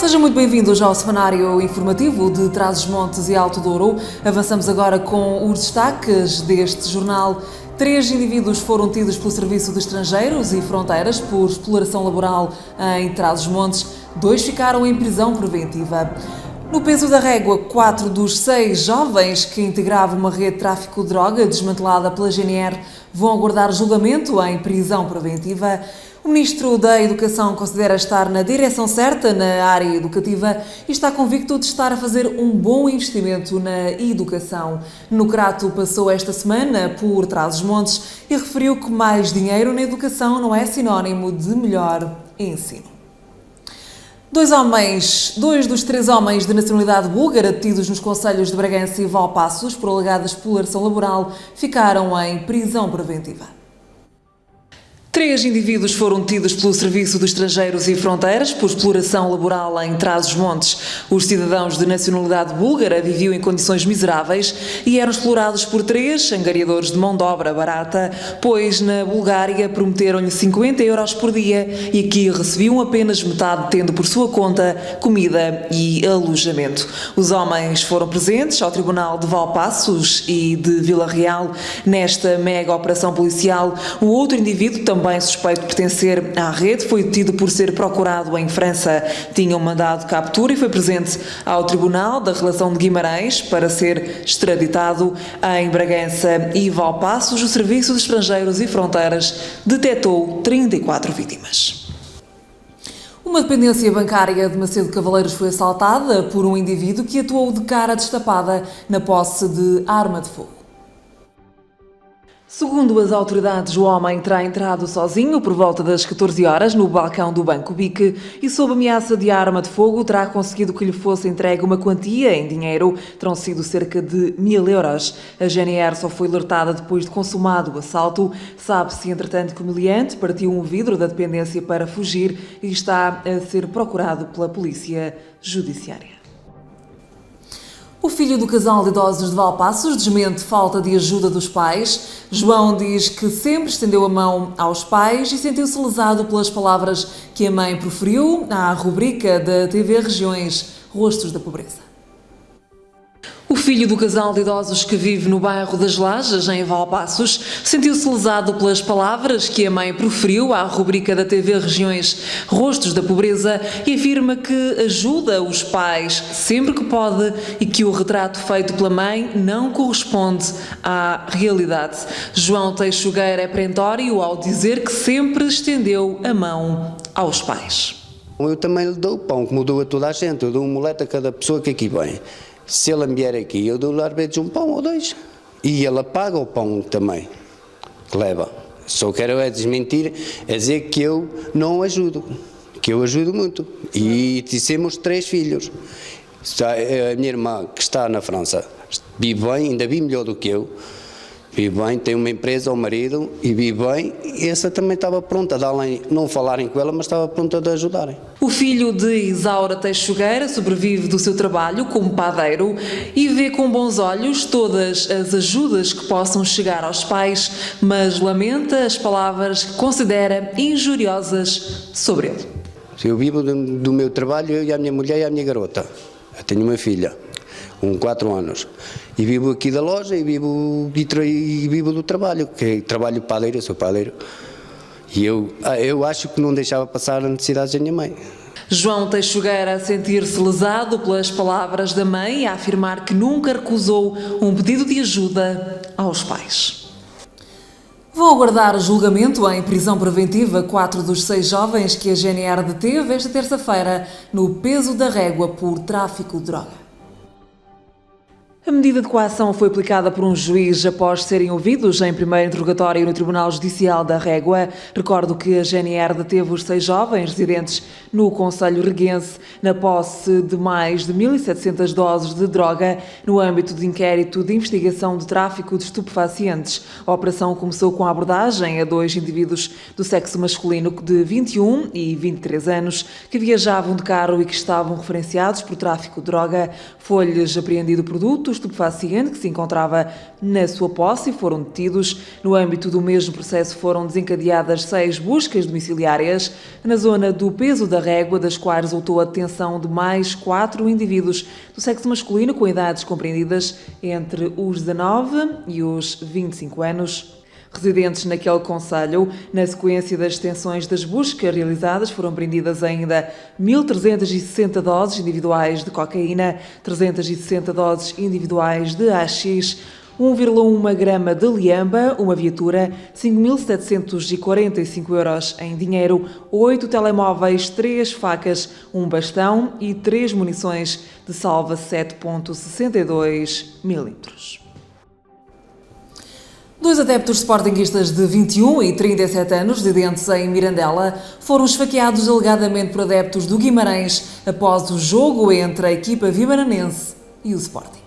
Sejam muito bem-vindos ao semanário informativo de Trás-os-Montes e Alto Douro. Avançamos agora com os destaques deste jornal. 3 indivíduos foram tidos pelo Serviço de Estrangeiros e Fronteiras por exploração laboral em Trás-os-Montes. 2 ficaram em prisão preventiva. No peso da régua, 4 dos 6 jovens que integravam uma rede de tráfico de droga desmantelada pela GNR vão aguardar julgamento em prisão preventiva. O Ministro da Educação considera estar na direção certa na área educativa e está convicto de estar a fazer um bom investimento na educação. No Crato passou esta semana por Trás-os-Montes e referiu que mais dinheiro na educação não é sinónimo de melhor ensino. 2 dos 3 homens de nacionalidade búlgara detidos nos concelhos de Bragança e Valpaços por alegada exploração laboral ficaram em prisão preventiva. 3 indivíduos foram detidos pelo Serviço de Estrangeiros e Fronteiras por exploração laboral em Trás-os-Montes. Os cidadãos de nacionalidade búlgara viviam em condições miseráveis e eram explorados por 3 angariadores de mão de obra barata, pois na Bulgária prometeram-lhe 50 euros por dia e aqui recebiam apenas metade, tendo por sua conta comida e alojamento. Os homens foram presentes ao Tribunal de Valpaços e de Vila Real nesta mega operação policial. O outro indivíduo, também suspeito de pertencer à rede, foi detido por ser procurado em França. Tinha um mandado de captura e foi presente ao Tribunal da Relação de Guimarães para ser extraditado. Em Bragança e Valpaços, o Serviço de Estrangeiros e Fronteiras detectou 34 vítimas. Uma dependência bancária de Macedo Cavaleiros foi assaltada por um indivíduo que atuou de cara destapada na posse de arma de fogo. Segundo as autoridades, o homem terá entrado sozinho por volta das 14 horas no balcão do Banco BIC e, sob ameaça de arma de fogo, terá conseguido que lhe fosse entregue uma quantia em dinheiro. Terão sido cerca de 1000 euros. A GNR só foi alertada depois de consumado o assalto. Sabe-se, entretanto, que o meliante partiu um vidro da dependência para fugir e está a ser procurado pela Polícia Judiciária. O filho do casal de idosos de Valpaços desmente falta de ajuda dos pais. João diz que sempre estendeu a mão aos pais e sentiu-se lesado pelas palavras que a mãe proferiu à rubrica da TV Regiões Rostos da Pobreza. O filho do casal de idosos que vive no bairro das Lajes, em Valpaços, sentiu-se lesado pelas palavras que a mãe proferiu à rubrica da TV Regiões Rostos da Pobreza e afirma que ajuda os pais sempre que pode e que o retrato feito pela mãe não corresponde à realidade. João Teixugueira é perentório ao dizer que sempre estendeu a mão aos pais. Eu também lhe dou o pão, como dou a toda a gente, eu dou um molete a cada pessoa que aqui vem. Se ele vier aqui, eu dou-lhe às vezes um pão ou 2. E ele paga o pão também, que leva. Só quero é desmentir, é dizer que eu não ajudo, que eu ajudo muito. E temos 3 filhos. A minha irmã, que está na França, vive bem, ainda vive melhor do que eu. Vive bem, tem uma empresa, o marido, e vive bem. E essa também estava pronta, de além não falarem com ela, mas estava pronta de ajudarem. O filho de Isaura Teixugueira sobrevive do seu trabalho como padeiro e vê com bons olhos todas as ajudas que possam chegar aos pais, mas lamenta as palavras que considera injuriosas sobre ele. Eu vivo do meu trabalho, eu e a minha mulher e a minha garota. Eu tenho uma filha, com 4 anos. E vivo aqui da loja e vivo do trabalho, que trabalho padeiro, eu sou padeiro. E eu acho que não deixava passar as necessidades da minha mãe. João Teixugueira a sentir-se lesado pelas palavras da mãe e a afirmar que nunca recusou um pedido de ajuda aos pais. Vão aguardar julgamento em prisão preventiva 4 dos 6 jovens que a GNR deteve esta terça-feira no peso da régua por tráfico de droga. A medida de coação foi aplicada por um juiz após serem ouvidos em primeiro interrogatório no Tribunal Judicial da Régua. Recordo que a GNR deteve os 6 jovens residentes no concelho reguense na posse de mais de 1.700 doses de droga no âmbito de inquérito de investigação de tráfico de estupefacientes. A operação começou com a abordagem a 2 indivíduos do sexo masculino de 21 e 23 anos que viajavam de carro e que estavam referenciados por tráfico de droga. Foi-lhes apreendido produtos estupefaciente que se encontrava na sua posse e foram detidos. No âmbito do mesmo processo foram desencadeadas 6 buscas domiciliárias na zona do Peso da Régua, das quais resultou a detenção de mais 4 indivíduos do sexo masculino com idades compreendidas entre os 19 e os 25 anos. Residentes naquele concelho, na sequência das detenções das buscas realizadas, foram apreendidas ainda 1.360 doses individuais de cocaína, 360 doses individuais de AX, 1,1 grama de liamba, uma viatura, 5.745 euros em dinheiro, 8 telemóveis, 3 facas, um bastão e 3 munições de salva 7,62 milímetros. 2 adeptos sportinguistas de 21 e 37 anos, residentes em Mirandela, foram esfaqueados alegadamente por adeptos do Guimarães após o jogo entre a equipa vimaranense e o Sporting.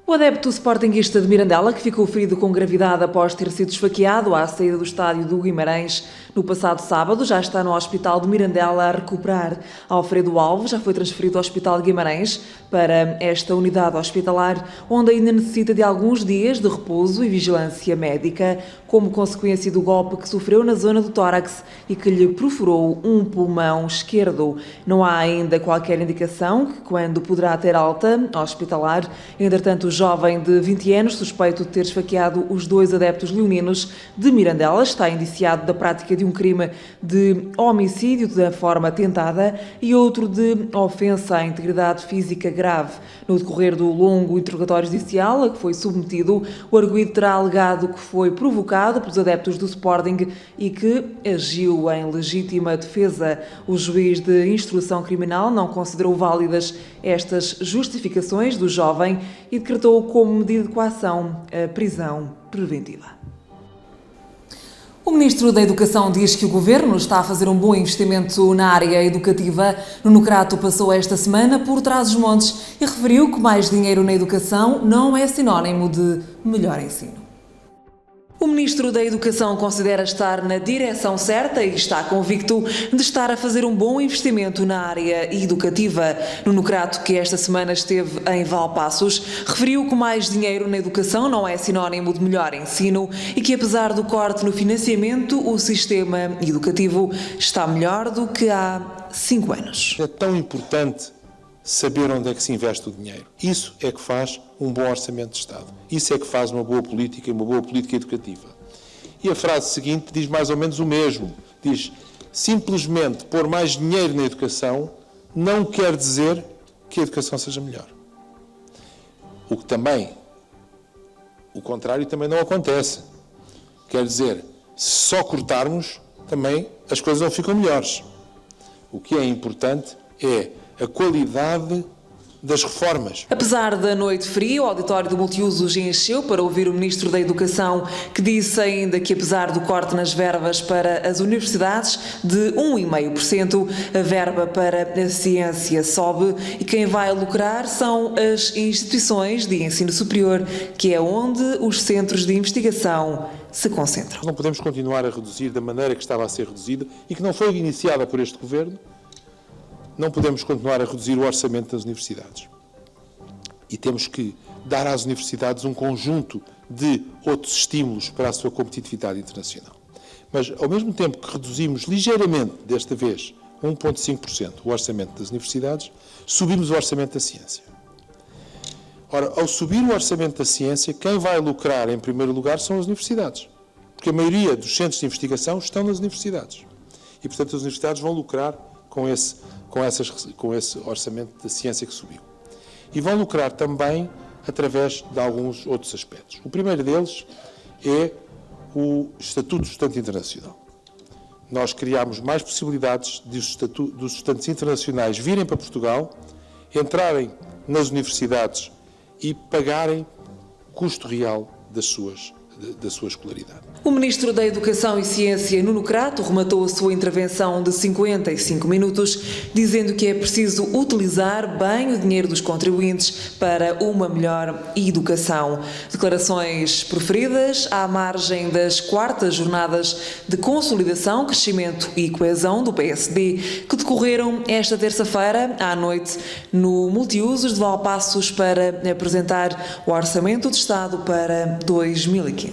O adepto sportinguista de Mirandela, que ficou ferido com gravidade após ter sido esfaqueado à saída do estádio do Guimarães no passado sábado, já está no Hospital de Mirandela a recuperar. Alfredo Alves já foi transferido ao Hospital de Guimarães para esta unidade hospitalar, onde ainda necessita de alguns dias de repouso e vigilância médica, como consequência do golpe que sofreu na zona do tórax e que lhe perfurou um pulmão esquerdo. Não há ainda qualquer indicação de quando poderá ter alta hospitalar. Entretanto, o jovem de 20 anos, suspeito de ter esfaqueado os 2 adeptos leoninos de Mirandela, está indiciado da prática de um crime de homicídio da forma tentada e outro de ofensa à integridade física grave. No decorrer do longo interrogatório judicial a que foi submetido, o arguido terá alegado que foi provocado pelos adeptos do Sporting e que agiu em legítima defesa. O juiz de instrução criminal não considerou válidas estas justificações do jovem e decretou como medida de coação a prisão preventiva. O Ministro da Educação diz que o Governo está a fazer um bom investimento na área educativa. Nuno Crato passou esta semana por Trás-os-Montes e referiu que mais dinheiro na educação não é sinónimo de melhor ensino. O Ministro da Educação considera estar na direção certa e está convicto de estar a fazer um bom investimento na área educativa. Nuno Crato, que esta semana esteve em Valpaços, referiu que mais dinheiro na educação não é sinónimo de melhor ensino e que, apesar do corte no financiamento, o sistema educativo está melhor do que há 5 anos. É tão importante saber onde é que se investe o dinheiro. Isso é que faz um bom orçamento de Estado. Isso é que faz uma boa política e uma boa política educativa. E a frase seguinte diz mais ou menos o mesmo. Diz, simplesmente pôr mais dinheiro na educação não quer dizer que a educação seja melhor. O contrário também não acontece. Quer dizer, se só cortarmos, também as coisas não ficam melhores. O que é importante é a qualidade das reformas. Apesar da noite fria, o auditório do multiusos encheu para ouvir o Ministro da Educação, que disse ainda que, apesar do corte nas verbas para as universidades de 1,5%, a verba para a ciência sobe e quem vai lucrar são as instituições de ensino superior, que é onde os centros de investigação se concentram. Não podemos continuar a reduzir da maneira que estava a ser reduzida e que não foi iniciada por este Governo. Não podemos continuar a reduzir o orçamento das universidades. E temos que dar às universidades um conjunto de outros estímulos para a sua competitividade internacional. Mas, ao mesmo tempo que reduzimos ligeiramente, desta vez, 1,5% o orçamento das universidades, subimos o orçamento da ciência. Ora, ao subir o orçamento da ciência, quem vai lucrar em primeiro lugar são as universidades. Porque a maioria dos centros de investigação estão nas universidades. E, portanto, as universidades vão lucrar com esse orçamento da ciência que subiu. E vão lucrar também através de alguns outros aspectos. O primeiro deles é o Estatuto do Estudante Internacional. Nós criámos mais possibilidades dos estudantes internacionais virem para Portugal, entrarem nas universidades e pagarem o custo real das suas da sua escolaridade. O Ministro da Educação e Ciência, Nuno Crato, rematou a sua intervenção de 55 minutos, dizendo que é preciso utilizar bem o dinheiro dos contribuintes para uma melhor educação. Declarações proferidas à margem das 4ª jornadas de consolidação, crescimento e coesão do PSD, que decorreram esta terça-feira à noite no Multiusos de Valpaços para apresentar o Orçamento de Estado para 2015.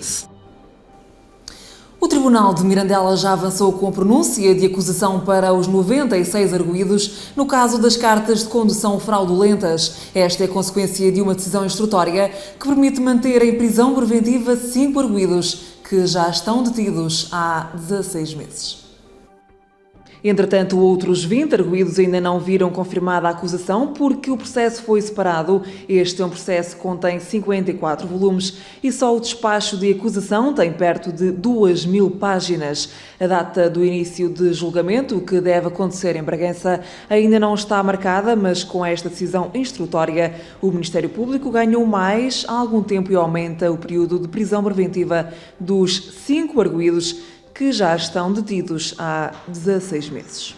O Tribunal de Mirandela já avançou com a pronúncia de acusação para os 96 arguidos no caso das cartas de condução fraudulentas. Esta é consequência de uma decisão instrutória que permite manter em prisão preventiva 5 arguidos que já estão detidos há 16 meses. Entretanto, outros 20 arguidos ainda não viram confirmada a acusação porque o processo foi separado. Este é um processo que contém 54 volumes e só o despacho de acusação tem perto de 2.000 páginas. A data do início de julgamento, que deve acontecer em Bragança, ainda não está marcada, mas com esta decisão instrutória, o Ministério Público ganhou mais algum tempo e aumenta o período de prisão preventiva dos 5 arguidos que já estão detidos há 16 meses.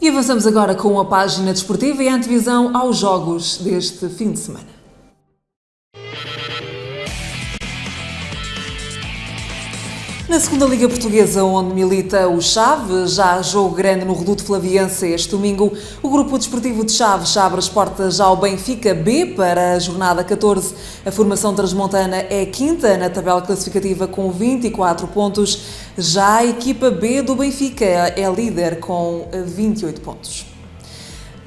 E avançamos agora com a página desportiva e a antevisão aos jogos deste fim de semana. Na segunda Liga Portuguesa, onde milita o Chaves, já há jogo grande no Reduto Flaviense este domingo. O Grupo Desportivo de Chaves abre as portas ao Benfica B para a jornada 14. A formação transmontana é quinta na tabela classificativa com 24 pontos. Já a equipa B do Benfica é líder com 28 pontos.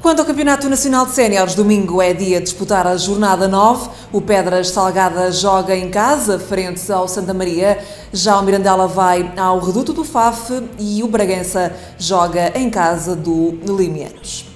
Quanto ao Campeonato Nacional de Séniores, domingo é dia de disputar a jornada 9. O Pedras Salgada joga em casa, frente ao Santa Maria. Já o Mirandela vai ao Reduto do Faf e o Bragança joga em casa do Limianos.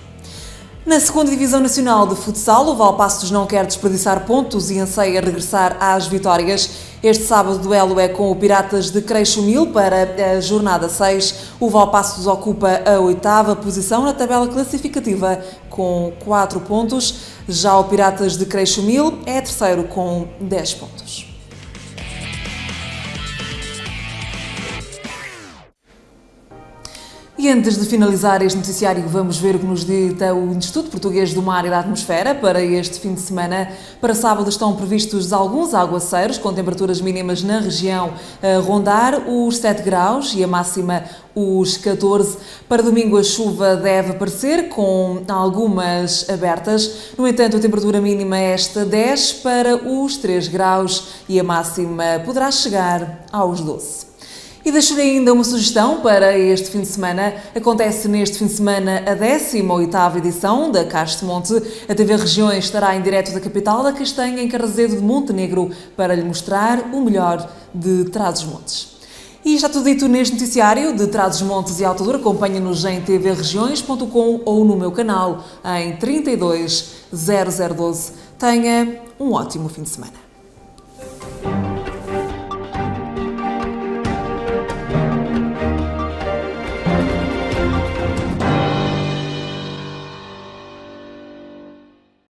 Na segunda Divisão Nacional de Futsal, o Valpaços não quer desperdiçar pontos e anseia regressar às vitórias. Este sábado o duelo é com o Piratas de Creixumil para a jornada 6. O Valpaços ocupa a 8ª posição na tabela classificativa com 4 pontos. Já o Piratas de Creixumil é terceiro com 10 pontos. E antes de finalizar este noticiário, vamos ver o que nos dita o Instituto Português do Mar e da Atmosfera para este fim de semana. Para sábado estão previstos alguns aguaceiros, com temperaturas mínimas na região a rondar os 7 graus e a máxima os 14. Para domingo a chuva deve aparecer, com algumas abertas. No entanto, a temperatura mínima esta desce para os 3 graus e a máxima poderá chegar aos 12. E deixo-lhe ainda uma sugestão para este fim de semana. Acontece neste fim de semana a 18ª edição da Cais-de-Monte. A TV Regiões estará em direto da capital da Castanha, em Carrazedo de Montenegro, para lhe mostrar o melhor de Trás-os-Montes. E está tudo dito neste noticiário de Trás-os-Montes e Alta Dura. Acompanhe-nos em tvregiões.com ou no meu canal em 32012. Tenha um ótimo fim de semana.